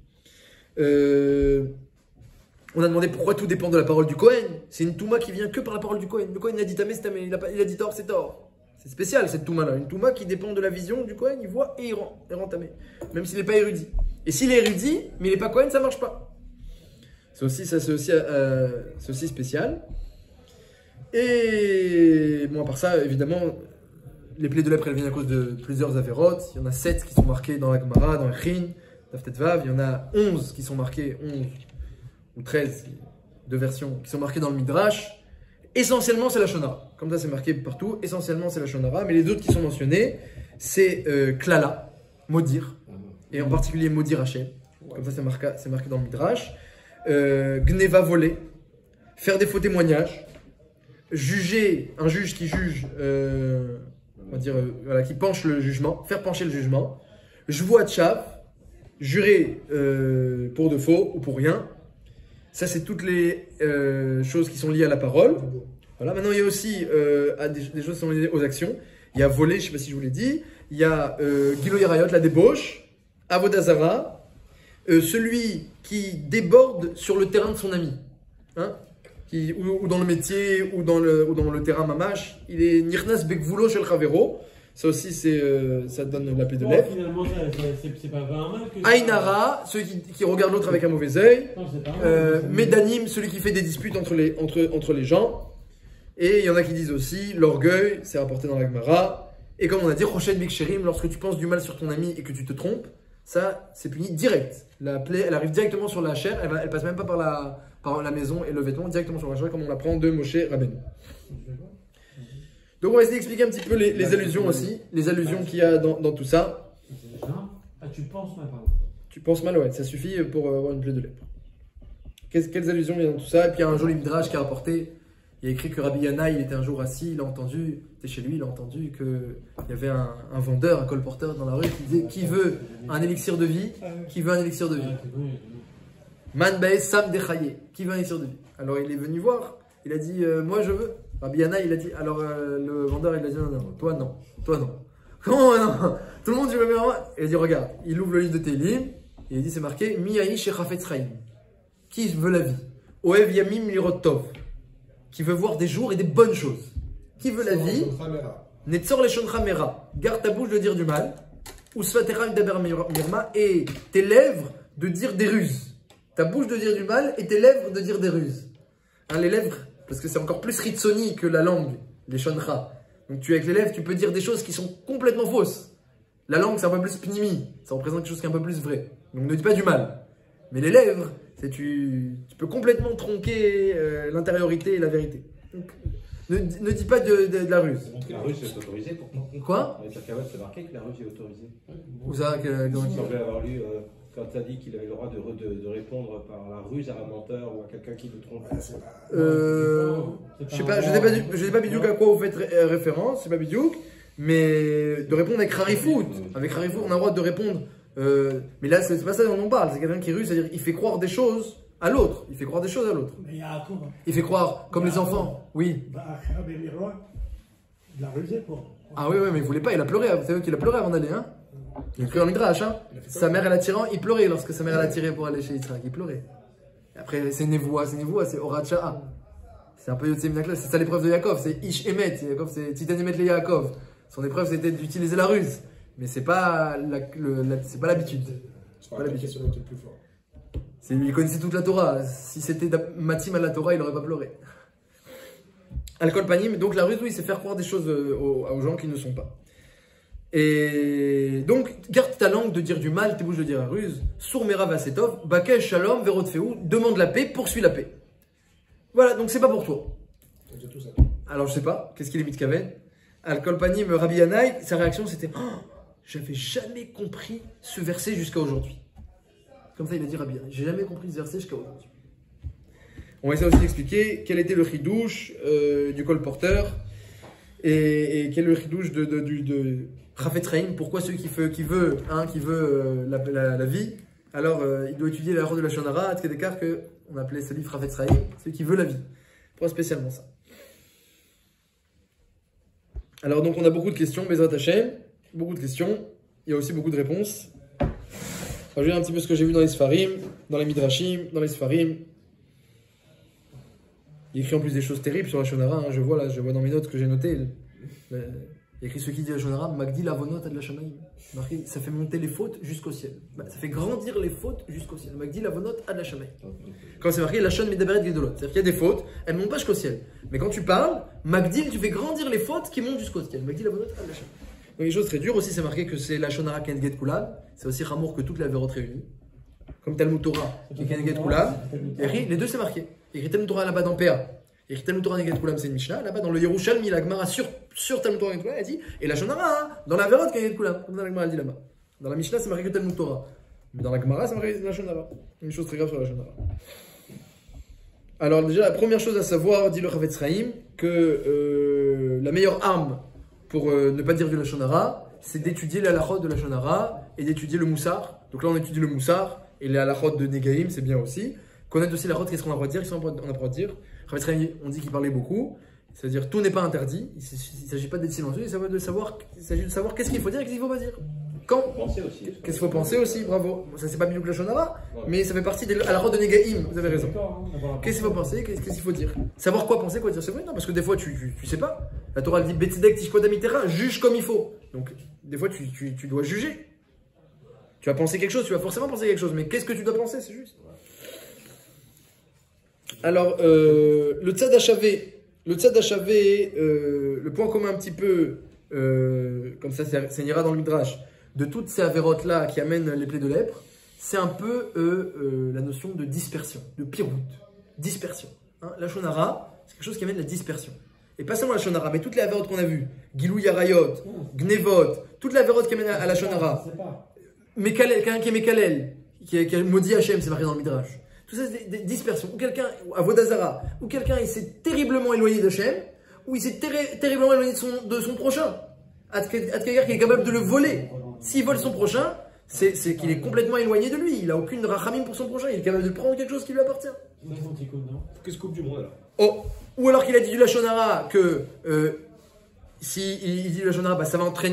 On a demandé pourquoi tout dépend de la parole du Kohen. C'est une Touma qui vient que par la parole du Kohen. Le Kohen a dit tamé, c'est tamé. Il a dit tort, c'est tort. C'est spécial cette Touma-là. Une Touma qui dépend de la vision du Kohen, il voit et il rend tamé. Même s'il n'est pas érudit. Et s'il est érudit, mais il n'est pas Kohen, ça ne marche pas. C'est aussi spécial. Et bon, à part ça, évidemment, les plaies de lèpre, elles viennent à cause de plusieurs avérotes. Il y en a 7 qui sont marquées dans la Gemara, dans la Chin, Daf Vav. Il y en a 11 qui sont marquées, 11 ou 13, deux versions, qui sont marquées dans le Midrash. Essentiellement, c'est la Shonara. Comme ça, c'est marqué partout. Essentiellement, c'est la Shonara. Mais les autres qui sont mentionnés, c'est Klala, maudire. Et en particulier, maudire Hachem. Comme ça, c'est marqué dans le Midrash. Gneva, voler. Faire des faux témoignages. Juger, un juge qui juge, on va dire, voilà, qui penche le jugement. Faire pencher le jugement. Jvoua tchav. Jurer pour de faux ou pour rien. Ça, c'est toutes les choses qui sont liées à la parole. Voilà. Maintenant, il y a aussi des choses qui sont liées aux actions. Il y a voler, je ne sais pas si je vous l'ai dit. Il y a Gilo Yarayot, la débauche. Avodazara, celui qui déborde sur le terrain de son ami. Hein, ou dans le métier, ou dans le terrain mamash. Il est Nirnas Bekvulo Shel Chavero. Ça aussi, ça donne la plaie de lèvres. Finalement, c'est pas un mal que Ainara, ceux qui regardent l'autre avec un mauvais œil. Médanim, celui qui fait des disputes entre les gens. Et il y en a qui disent aussi l'orgueil, c'est rapporté dans la Gemara. Et comme on a dit, Rochet Biksherim, lorsque tu penses du mal sur ton ami et que tu te trompes, ça, c'est puni direct. La plaie, elle arrive directement sur la chair, elle passe même pas par la maison et le vêtement, directement sur la chair, comme on l'apprend de Moshe Rabbeinu. Donc on va essayer d'expliquer un petit peu les allusions aussi, les allusions qu'il y a dans tout ça. Ah, tu penses mal, pardon. Tu penses mal, ouais, ça suffit pour avoir une plaie de lèpre. Quelles allusions il y a dans tout ça? Et puis il y a un joli midrash qui a rapporté, il y a écrit que Rabbi Yana, il était un jour assis, il a entendu, il était chez lui, il a entendu qu'il y avait un vendeur, un colporteur dans la rue qui disait qui veut un élixir de vie, qui veut un élixir de vie. Man bae sam dechaye, qui veut un élixir de vie. Alors il est venu voir, il a dit moi je veux. Rabbi Yana, il a dit, alors le vendeur, il a dit non, toi non. Comment non? Tout le monde dit, il a dit, regarde, il ouvre le livre de Télim, et il dit, c'est marqué, Miyahi Shechafetz Chaim. Qui veut la vie? Oev Yamim Lirot Tov. Qui veut voir des jours et des bonnes choses. Qui veut la vie? Netzor Leshoncha Mera. Garde ta bouche de dire du mal. Usvatecha Daber Mirma. Et tes lèvres de dire des ruses. Ta bouche de dire du mal et tes lèvres de dire des ruses. Hein, les lèvres, parce que c'est encore plus ritsoni que la langue, les shoncha. Donc avec les lèvres, tu peux dire des choses qui sont complètement fausses. La langue, c'est un peu plus pnimi, ça représente quelque chose qui est un peu plus vrai. Donc ne dis pas du mal. Mais les lèvres, tu peux complètement tronquer l'intériorité et la vérité. Donc, ne dis pas de la ruse. La ruse, c'est autorisé pourtant. Quoi? Avec la cavale, c'est marqué que la ruse est autorisée. Où ça Il semblait avoir lu quand tu as dit qu'il avait le droit de répondre par la ruse à un menteur ou à quelqu'un qui le trompe. Je sais pas, je sais pas bidiouk à quoi vous faites référence, c'est pas bidiouk, mais de répondre avec Rarifout. Avec Rarifout, on a le droit de répondre. Mais là, c'est pas ça dont on parle, c'est quelqu'un qui ruse, c'est-à-dire il fait croire des choses à l'autre. Il fait croire des choses à l'autre. Il fait croire, comme les enfants. Oui. De la rusée, quoi. Ah oui, mais il voulait pas, il a pleuré. Vous savez qu'il a pleuré avant d'aller, hein? Il a pleuré en Midrash, hein? Sa mère, elle a tiré, il pleurait lorsque sa mère, elle a tiré pour aller chez Yitzhak. Il pleurait. Et après, c'est Nevoa, c'est Horacha. C'est un peu Yotzei Minakla, c'est ça l'épreuve de Yaakov. C'est Ish Emet. Yaakov, c'est Titan Emet le Yaakov. Son épreuve, c'était d'utiliser la ruse. Mais c'est pas l'habitude. Je crois que la question était plus fort. Il connaissait toute la Torah. Si c'était Matim à la Torah, il n'aurait pas pleuré. Alcool panim, donc la ruse, oui, c'est faire croire des choses aux gens qui ne sont pas. Et donc, garde ta langue de dire du mal, tes bouches de dire la ruse. Sourmera vasetov, bakesh shalom, verotfeu, demande la paix, poursuis la paix. Voilà, donc c'est pas pour toi. C'est tout ça. Alors je sais pas, qu'est-ce qu'il est mitkaven? Alcool panim, Rabbi Yanaï, sa réaction c'était oh, j'avais jamais compris ce verset jusqu'à aujourd'hui. Comme ça il a dit Rabbi Yanaï, j'ai jamais compris ce verset jusqu'à aujourd'hui. On va essayer aussi d'expliquer quel était le chidouche du colporteur et quel est le chidouche de Chafetz Chaim. Pourquoi celui qui veut la vie, alors il doit étudier la route de la Shonara, à Tzedekar, qu'on appelait ce livre Chafetz Chaim, celui qui veut la vie. Pourquoi spécialement ça? Alors donc on a beaucoup de questions, Bezrat Hashem, beaucoup de questions, il y a aussi beaucoup de réponses. Je vais dire un petit peu ce que j'ai vu dans les Sfarim, dans les Midrashim, dans les Sfarim. Il écrit en plus des choses terribles sur la Shonara, hein. Je vois dans mes notes que j'ai notées. Il écrit ce qui dit la Shonara, Magdi lavonot ad la Shamaim. Ça fait monter les fautes jusqu'au ciel. Ça fait grandir les fautes jusqu'au ciel. Magdi lavonot ad la Shamaim. Quand c'est marqué, la Shon medaberet gedolot. C'est-à-dire qu'il y a des fautes, elles ne montent pas jusqu'au ciel. Mais quand tu parles, Magdi, tu fais grandir les fautes qui montent jusqu'au ciel. Magdi lavonot ad la Shamaim. Donc, une chose très dure aussi, c'est marqué que c'est la Shonara Kenget Kulam. C'est aussi Ramour que toute la Verot réunie. Comme Talmud Torah qui Kenget Kulam. Les deux c'est marqué. Il y a écrit Talmud Torah là-bas dans PA. Il y a écrit Talmud Torah Kenget Kulam, c'est une Mishnah. Là-bas dans le Yerushalmi, la Gemara sur Talmud Torah Kenget Kulam, elle dit et la Shonara hein, dans la Verot Kenget Kulam. Comme dans la Gemara elle dit là-bas. Dans la Mishnah c'est marqué que Talmud Torah. Mais dans la Gemara c'est marqué la Shonara. Une chose très grave sur la Shonara. Alors déjà la première chose à savoir, dit le Chafetz Chaim, que la meilleure arme pour ne pas dire du Lashon Hara, c'est d'étudier les halachot de Lashon Hara et d'étudier le Moussar. Donc là on étudie le Moussar et les halachot de Negaim, c'est bien aussi. Connaître aussi la halachot, qu'est-ce qu'on a le droit de dire, qu'est-ce qu'on a le droit de dire. Chafetz Chaim, on dit qu'il parlait beaucoup, c'est-à-dire tout n'est pas interdit, il ne s'agit pas d'être silencieux, il s'agit de savoir qu'est-ce qu'il faut dire et qu'est-ce qu'il ne faut pas dire. Quand qu'est-ce qu'il faut penser aussi, bravo. Ça c'est pas bien que Lashon Hara, mais ça fait partie de halachot de Negaim, vous avez raison. Qu'est-ce qu'il faut penser, qu'est-ce qu'il faut dire. Savoir quoi penser, quoi dire, c'est vrai, non, parce que des fois tu sais pas. La Torah dit Betzedek tishpot amitera, juge comme il faut. Donc des fois tu dois juger. Tu vas penser quelque chose, tu vas forcément penser quelque chose, mais qu'est-ce que tu dois penser, c'est juste. Alors le tzad hachavé, le point commun un petit peu, comme ça ira dans le Midrash, de toutes ces avérotes là qui amènent les plaies de lèpre, c'est un peu la notion de dispersion, de piroute, dispersion. Hein, la Shonara, c'est quelque chose qui amène la dispersion. Et pas seulement la Shonara, mais toutes les avérotes qu'on a vues, Gilou Yarayot, Gnevot, toutes les avérotes qui amènent à la Shonara, quelqu'un qui est Mekalel, qui a maudit Hachem, c'est marqué dans le Midrash. Tout ça, c'est des dispersions. Ou quelqu'un, à Vodazara, ou quelqu'un il s'est terriblement éloigné d'Hachem, ou il s'est terriblement éloigné de son prochain. Quelqu'un qui est capable de le voler. S'il vole son prochain, c'est qu'il est complètement éloigné de lui. Il n'a aucune rachamim pour son prochain. Il est capable de prendre quelque chose qui lui appartient. Qu'est-ce coupe du monde là? Oh, ou alors qu'il a dit du Lashon Hara que si il dit du Lashon Hara, bah, ça va entraîner.